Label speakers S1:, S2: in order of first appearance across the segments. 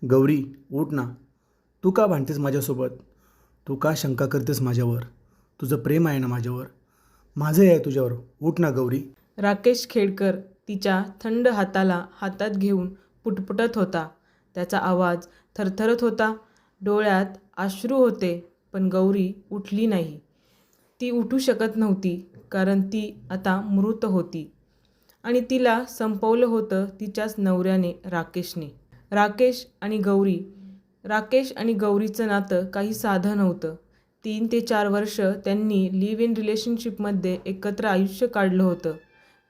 S1: गौरी, उठ ना. तू का भांडतेस माझ्यासोबत? तू का शंका करतेस माझ्यावर? तुझं प्रेम आहे ना माझ्यावर? माझंही आहे तुझ्यावर. उठ ना गौरी.
S2: राकेश खेडकर तिच्या थंड हाताला हातात घेऊन पुटपुटत होता. त्याचा आवाज थरथरत होता. डोळ्यात अश्रू होते. पण गौरी उठली नाही. ती उठू शकत नव्हती, कारण ती आता मृत होती. आणि तिला संपवलं होतं तिच्याच नवऱ्याने, राकेशने. राकेश आणि गौरीचं नातं काही साधं नव्हतं. 3 ते 4 वर्ष त्यांनी लिव्ह इन रिलेशनशिपमध्ये एकत्र आयुष्य काढलं होतं.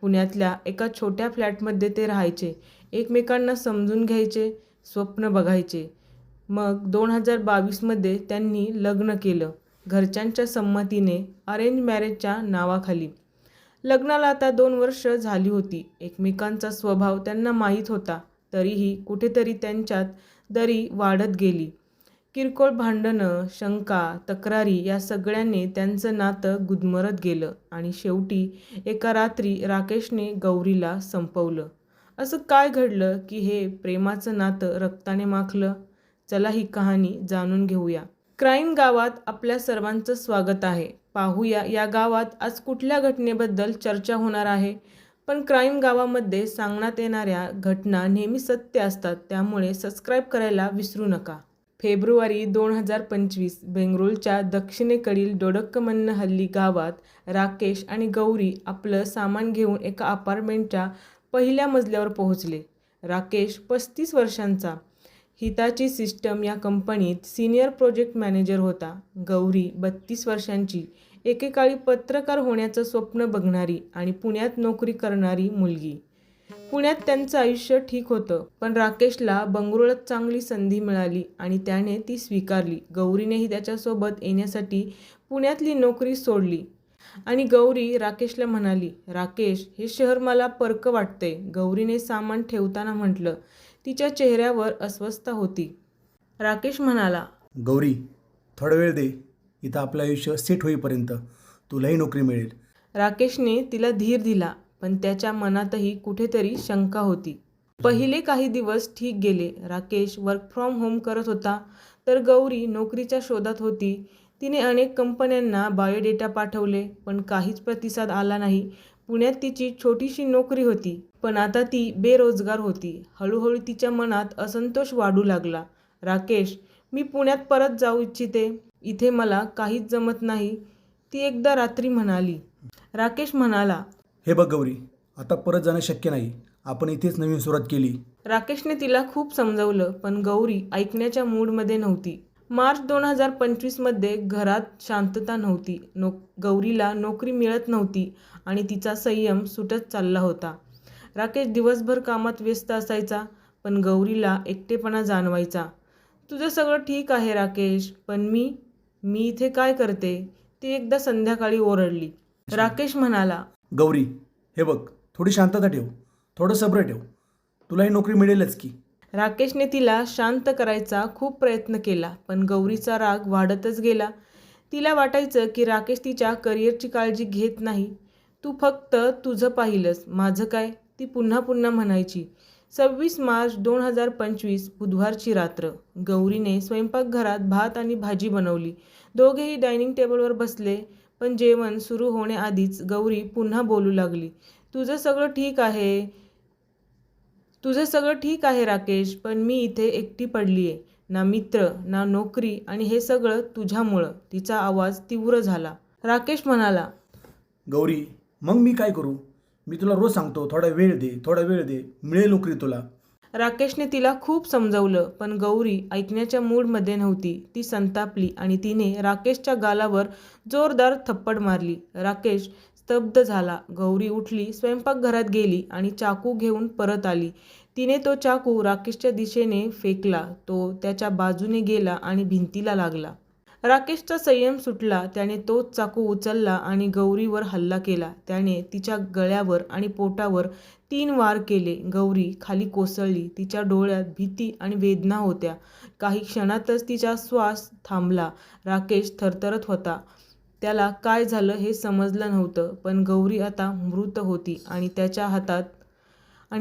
S2: पुण्यातल्या एका छोट्या फ्लॅटमध्ये ते राहायचे. एकमेकांना समजून घ्यायचे, स्वप्न बघायचे. मग 2022मध्ये त्यांनी लग्न केलं. घरच्यांच्या संमतीने, अरेंज मॅरेजच्या नावाखाली. लग्नाला आता 2 वर्ष झाली होती. एकमेकांचा स्वभाव त्यांना माहीत होता. तरीही कुठेतरी त्यांच्यात दरी वाढत गेली. किरकोळ भांडणं, शंका, तक्रारी या सगळ्याने त्यांचं नातं गुदमरत गेलं. आणि शेवटी एका रात्री राकेशने गौरीला संपवलं. असं काय घडलं की हे प्रेमाचं नातं रक्ताने माखलं? चला ही कहाणी जाणून घेऊया. क्राईम गावात आपल्या सर्वांचं स्वागत आहे. पाहूया या गावात आज कुठल्या घटनेबद्दल चर्चा होणार आहे. पण क्राईम गावामध्ये सांगण्यात येणाऱ्या घटना नेहमी सत्य असतात, त्यामुळे सबस्क्राईब करायला विसरू नका. फेब्रुवारी 2025 बेंगळूरच्या दक्षिणेकडील डोडक्कमन्नहल्ली गावात राकेश आणि गौरी आपलं सामान घेऊन एका अपार्टमेंटच्या पहिल्या मजल्यावर पोहोचले. राकेश 35 वर्षांचा, हिताची सिस्टम या कंपनीत सिनियर प्रोजेक्ट मॅनेजर होता. गौरी 32 वर्षांची, एकेकाळी पत्रकार होण्याचं स्वप्न बघणारी आणि पुण्यात नोकरी करणारी मुलगी. पुण्यात त्यांचं आयुष्य ठीक होतं, पण राकेशला बंगळुरूत चांगली संधी मिळाली आणि त्याने ती स्वीकारली. गौरीनेही त्याच्यासोबत येण्यासाठी पुण्यातली नोकरी सोडली. आणि गौरी राकेशला म्हणाली, राकेश, हे शहर मला परकं वाटतंय. गौरीने सामान ठेवताना म्हटलं. तिच्या चेहऱ्यावर अस्वस्थता होती. राकेश म्हणाला,
S1: गौरी, थोडा वेळ दे. इथं आपलं आयुष्य सेट होईपर्यंत तुलाही नोकरी मिळेल.
S2: राकेशने तिला धीर दिला, पण त्याच्या मनातही कुठेतरी शंका होती. पहिले काही दिवस ठीक गेले. राकेश वर्क फ्रॉम होम करत होता, तर गौरी नोकरीच्या शोधात होती. तिने अनेक कंपन्यांना बायोडेटा पाठवले, पण काहीच प्रतिसाद आला नाही. पुण्यात तिची छोटीशी नोकरी होती, पण आता ती बेरोजगार होती. हळूहळू तिच्या मनात असंतोष वाढू लागला. राकेश, मी पुण्यात परत जाऊ इच्छिते. इथे मला काहीच जमत नाही, ती एकदा रात्री म्हणाली. राकेश म्हणाला,
S1: हे बघ गौरी, आता परत जाणं शक्य नाही. आपण इथेच नवीन सुरुवात केली.
S2: राकेशने तिला खूप समजावलं, पण गौरी ऐकण्याच्या मूडमध्ये नव्हती. मार्च 2025मध्ये घरात शांतता नव्हती. गौरीला नोकरी मिळत नव्हती आणि तिचा संयम सुटत चालला होता. राकेश दिवसभर कामात व्यस्त असायचा, पण गौरीला एकटेपणा जाणवायचा. तुझं सगळं ठीक आहे राकेश, पण मी इथे काय करते? ती एकदा संध्याकाळी ओरडली. राकेश म्हणाला,
S1: गौरी, हे बघ, थोडी शांतता ठेव, थोडं सब्र ठेव. तुलाही नोकरी मिळेलच की.
S2: राकेशने तिला शांत करायचा खूप प्रयत्न केला, पण गौरीचा राग वाढतच गेला. तिला वाटायचं की राकेश तिच्या करिअरची काळजी घेत नाही. तू फक्त तुझं पाहिलंस, माझं काय? ती पुन्हा पुन्हा म्हणायची. 26 मार्च 2025 बुधवारची रात्र. गौरीने स्वयंपाकघरात भात आणि भाजी बनवली. दोघेही डायनिंग टेबलवर बसले, पण जेवण सुरू होण्याआधीच गौरी पुन्हा बोलू लागली. तुझं सगळं ठीक आहे राकेश, पण मी इथे एकटी पडलीये. ना मित्र, ना नोकरी, आणि हे सगळं तुझ्यामुळं. तिचा आवाज तीव्र झाला. राकेश म्हणाला,
S1: गौरी, मग मी काय करू? मी तुला रोज सांगतो, थोडा वेळ दे, थोडा वेळ दे, मिळेल नोकरी तुला.
S2: राकेशने तिला खूप समजावलं, पण गौरी ऐकण्याच्या मूडमध्ये नव्हती. ती संतापली आणि तिने राकेशच्या गालावर जोरदार थप्पड मारली. राकेश स्तब्ध झाला. गौरी उठली, स्वयंपाकघरात गेली आणि चाकू घेऊन परत आली. तिने तो चाकू राकेशच्या दिशेने फेकला. तो त्याच्या बाजूने गेला आणि भिंतीला लागला. राकेशचा संयम सुटला. त्याने तोच चाकू उचलला आणि गौरीवर हल्ला केला. त्याने तिच्या गळ्यावर आणि पोटावर 3 वार केले. गौरी खाली कोसळली. तिच्या डोळ्यात भीती आणि वेदना होत्या. काही क्षणातच तिचा श्वास थांबला. राकेश थरथरत होता. त्याला काय झालं हे समजलं नव्हतं, पण गौरी आता मृत होती आणि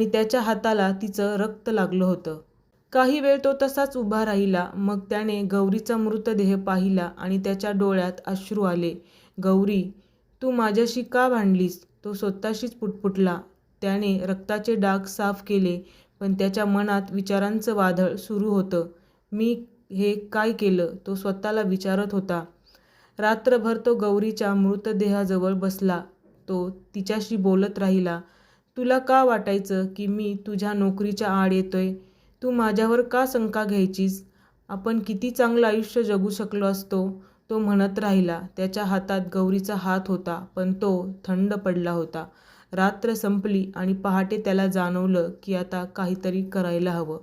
S2: त्याच्या हाताला तिचं रक्त लागलं होतं. काही वेळ तो तसाच उभा राहिला. मग त्याने गौरीचा मृतदेह पाहिला आणि त्याच्या डोळ्यात अश्रू आले. गौरी, तू माझ्याशी का भांडलीस? तो स्वतःशीच पुटपुटला. त्याने रक्ताचे डाग साफ केले, पण त्याच्या मनात विचारांचं वादळ सुरू होतं. मी हे काय केलं? तो स्वतःला विचारत होता. रात्रभर तो गौरीच्या मृतदेहाजवळ बसला. तो तिच्याशी बोलत राहिला. तुला का वाटायचं की मी तुझ्या नोकरीच्या आड येतोय? तू माझ्यावर का शंका घ्यायचीस? आपण किती चांगलं आयुष्य जगू शकलो असतो, तो म्हणत राहिला. त्याच्या हातात गौरीचा हात होता, पण तो थंड पडला होता. रात्र संपली आणि पहाटे त्याला जाणवलं की आता काहीतरी करायला हवं.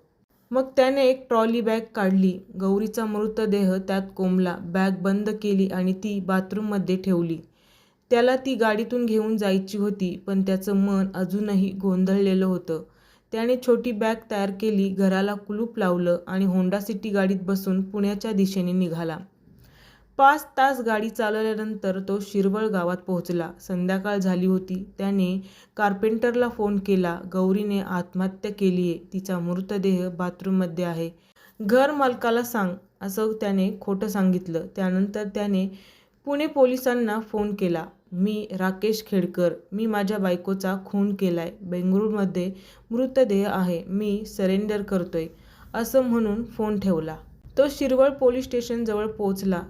S2: मग त्याने एक ट्रॉली बॅग काढली. गौरीचा मृतदेह त्यात कोंबला. बॅग बंद केली आणि ती बाथरूममध्ये ठेवली. त्याला ती गाडीतून घेऊन जायची होती, पण त्याचं मन अजूनही गोंधळलेलं होतं. त्याने छोटी बॅग तयार केली, घराला कुलूप लावलं आणि होंडा सिटी गाडीत बसून पुण्याच्या दिशेने निघाला. 5 तास गाडी चालवल्यानंतर तो शिरवळ गावात पोहोचला. संध्याकाळ झाली होती. त्याने कार्पेंटरला फोन केला. गौरीने आत्महत्या केलीये. तिचा मृतदेह बाथरूममध्ये आहे. घर मालकाला सांग, असं त्याने खोटं सांगितलं. त्यानंतर त्याने पुणे पोलिसांना फोन केला. मी राकेश खेडकर. मी माझ्या बायकोचा खून केलाय. बेंगळुरूमध्ये मृतदेह आहे. मी सरेंडर करतोय, असं म्हणून फोन ठेवला. तो शिरवळ पोलीस स्टेशनजवळ पोहोचला.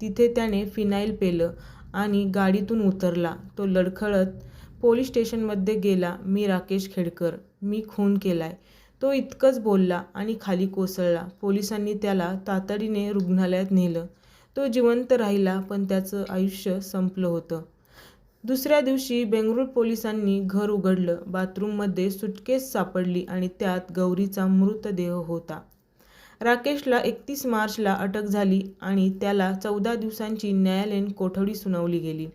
S2: तिथे त्याने फिनाईल पेलं आणि गाडीतून उतरला. तो लडखडत पोलीस स्टेशनमध्ये गेला. मी राकेश खेडकर. मी खून केलाय. तो इतकंच बोलला आणि खाली कोसळला. पोलिसांनी त्याला तातडीने रुग्णालयात नेलं. तो जिवंत राहिला, पण त्याचं आयुष्य संपलं होतं. दुसऱ्या दिवशी बेंगळुरू पोलिसांनी घर उघडलं. बाथरूममध्ये सुटकेस सापडली आणि त्यात गौरीचा मृतदेह होता. राकेशला 31 मार्चला अटक झाली आणि त्याला 14 दिवसांची न्यायालयीन कोठडी सुनावली गेली.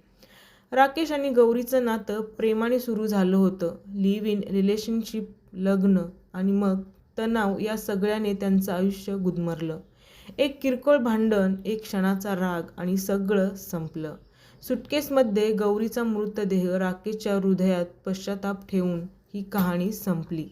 S2: राकेश आणि गौरीचं नातं प्रेमाने सुरू झालं होतं. लिव्ह इन रिलेशनशिप, लग्न आणि मग तणाव या सगळ्याने त्यांचं आयुष्य गुदमरलं. एक किरकोळ भांडण, एक क्षणाचा राग आणि सगळं संपलं. सुटकेसमध्ये गौरीचा मृतदेह, राकेशच्या हृदयात पश्चाताप ठेवून ही कहाणी संपली.